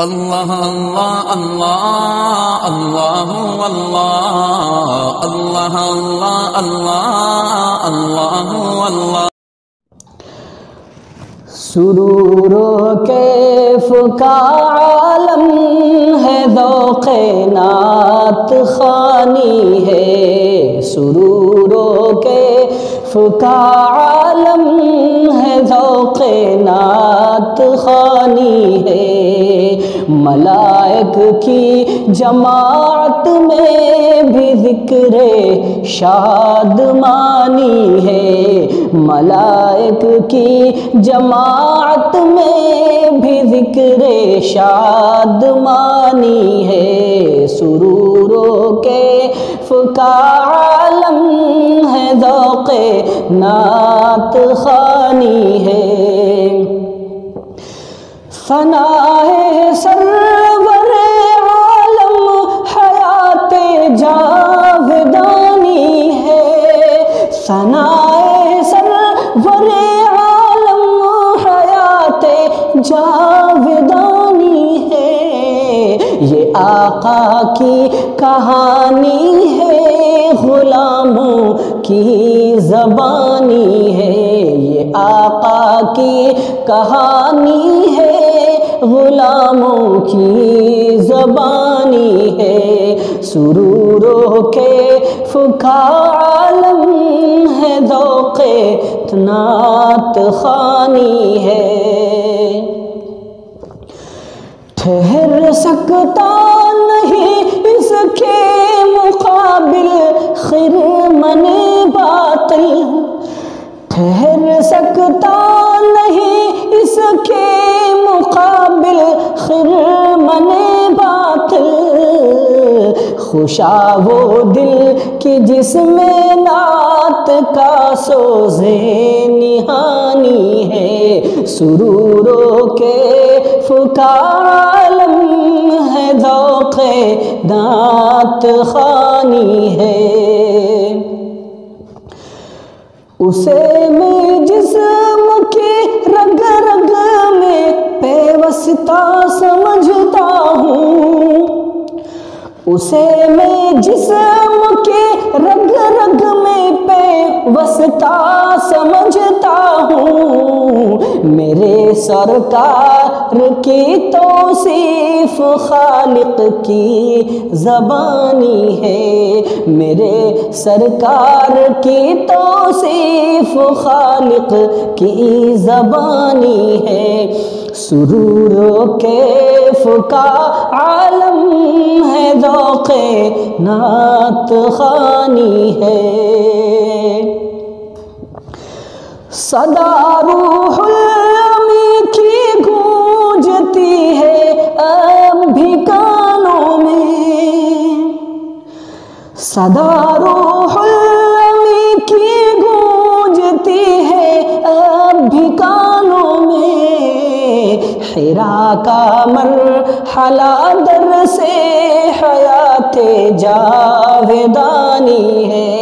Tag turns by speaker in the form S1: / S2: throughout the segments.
S1: اللہ اللہ اللہ اللہ اللہ اللہ اللہ اللہ اللہ اللہ
S2: سرور و کیف کا عالم ہے، ذوق نعت خوانی ہے. سرور و کیف کا عالم ہے، ذوق نعت خوانی ہے. ملائک کی جماعت میں بھی ذکر شادمانی ہے. ملائک کی جماعت میں بھی ذکر شادمانی ہے. سرور و کیف کا عالم ہے، ذوق نعت خوانی ہے. ثنائے سرور عالم حیات جاودانی ہے. ثنائے سرور عالم حیات جاودانی ہے. یہ آقا کی کہانی ہے، غلاموں کی زبانی ہے. یہ آقا کی کہانی ہے، غلاموں کی زبانی ہے. سرور و کیف کا عالم ہے، ذوق نعت خوانی ہے. ٹھہر سکتا نہیں اس کے مقابل خرمن باطل. ٹھہر سکتا نہیں اس کے مقابل خرمن باطل. خوشا وہ دل کی جس میں نعت کا سوز نہانی ہے. سرور و کیف کا عالم ہے، ذوق نعت خوانی ہے. اسے میں جسم کی رگ رگ میں پیوستہ سمجھتا ہوں. اسے میں جسم کے رگ رگ میں پیوستہ سمجھتا ہوں. میرے سرکار کی توصیف خالق کی زبانی ہے. میرے سرکار کی توصیف خالق کی زبانی ہے. سرور و کیف کا عالم ہے، ذوق نعت خوانی ہے. صدا روح الامی کی گونجتی ہے اب بھی کانوں میں. صدا روح الامی کی گونجتی ہے اب بھی کانوں میں. حرا کا مرحلہ در سے حیات جاودانی ہے.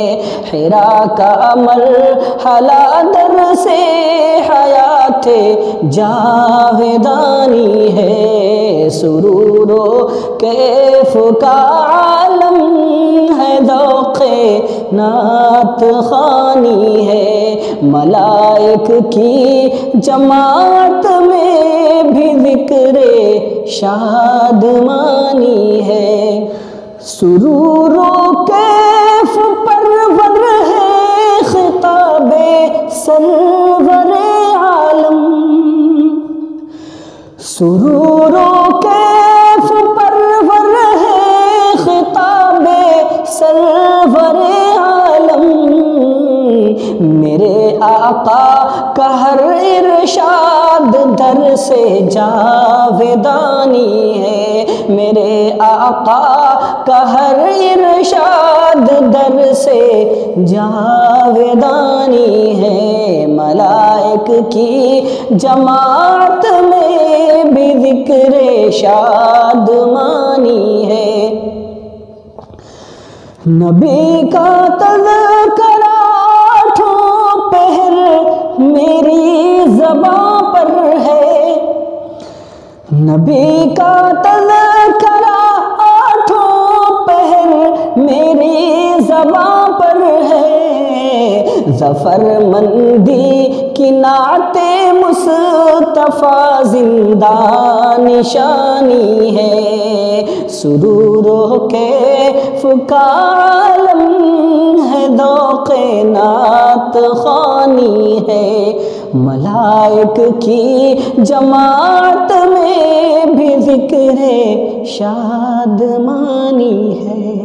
S2: حرا کا مرحلہ در سے حیات جاودانی ہے. سرور و کیف کا عالم ہے، ذوق نعت خوانی ہے. ملائک کی جماعت میں بھی ذکر شادمانی ہے. سرور و کیف پرور ہے خطاب سرور عالم. سرور و کیف پرور ہے خطاب سرور عالم. میرے آقا کا ہر ارشاد در سے جاودانی ہے. میرے آقا کا ہر ارشاد در سے جاودانی ہے. ملائک کی جماعت میں بھی ذکر شادمانی ہے. نبی کا تذکرہ آٹھوں پہر میری زباں پر ہے. نبی کا تذکرہ آٹھوں پہر میری زباں پر ہے، ظفر مندی کی نعت مصطفیٰ زندہ نشانی ہے، سروروں کے فکالم ہے، ذوق نعت خوانی ہے، ملائک کی جماعت میں بھی ذکر شادمانی ہے۔